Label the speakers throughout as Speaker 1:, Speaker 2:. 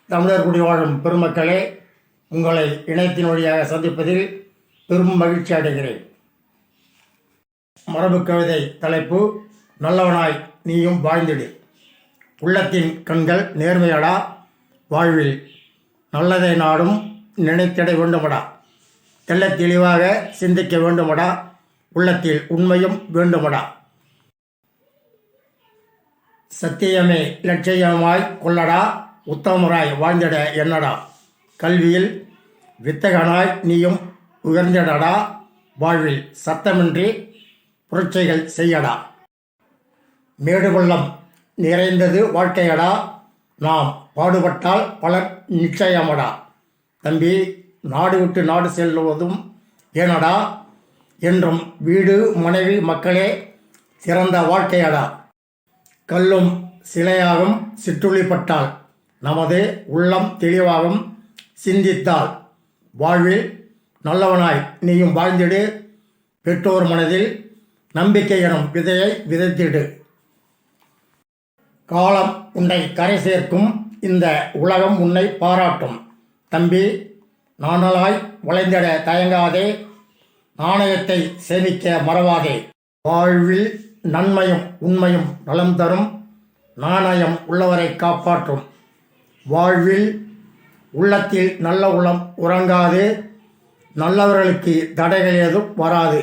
Speaker 1: தமிழர் குடி வாழும் பெருமக்களே, உங்களை இணையத்தின் வழியாக சந்திப்பதில் பெரும் மகிழ்ச்சி அடைகிறேன். மரபு கவிதை தலைப்பு: நல்லவனாய் நீயும் வாழ்ந்திடு. உள்ளத்தின் கண்கள் நேர்மையடா, வாழ்வில் நல்லதை நாடும் நினைத்திட வேண்டுமடா. தெள்ளத் தெளிவாக சிந்திக்க வேண்டுமடா, உள்ளத்தில் உண்மையும் வேண்டுமடா. சத்தியமே லட்சியமாய் கொள்ளடா, உத்தமராய் வாழ்ந்திட என்னடா. கல்வியில் வித்தகனாய் நீயும் உயர்ந்திடடா, வாழ்வில் சத்தமின்றி புரட்சிகள் செய்யடா. மேடுபள்ளம் நிறைந்தது வாழ்க்கையடா, நாம் பாடுபட்டால் பலர் நிச்சயமடா. தம்பி, நாடு விட்டு நாடு செல்வதும் ஏனடா, என்றும் வீடு மனைவி மக்களே சிறந்த வாழ்க்கையடா. கல்லும் சிலையாகும் சிற்றுளிப்பட்டால் நமது உள்ளம் தெளிவாகும் சிந்தித்தால், வாழ்வில் நல்லவனாய் நீயும் வாழ்ந்திடு. பெற்றோர் மனதில் நம்பிக்கை எனும் விதையை விதைத்திடு. காலம் உன்னை கரை சேர்க்கும், இந்த உலகம் உன்னை பாராட்டும். தம்பி, நாணலாய் வளைந்திட தயங்காதே, நாணயத்தை சேமிக்க மறவாதே. வாழ்வில் நன்மையும் உண்மையும் நலம் தரும், நாணயம் உள்ளவரை காப்பாற்றும். வாழ்வில் உள்ளத்தில் நல்ல உள்ளம் உறங்காது, நல்லவர்களுக்கு தடைகள் ஏதும் வராது.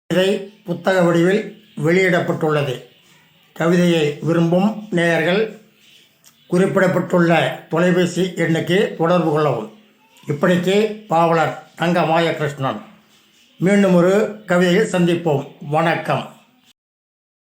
Speaker 1: இதை புத்தக வடிவில் வெளியிடப்பட்டுள்ளது. கவிதையை விரும்பும் நேயர்கள் குறிப்பிடப்பட்டுள்ள தொலைபேசி எண்ணுக்கு தொடர்பு கொள்ளவும். இப்படிக்கு பாவலர் தங்க மாயகிருஷ்ணன். மீண்டும் ஒரு கவிதையில் சந்திப்போம். வணக்கம்.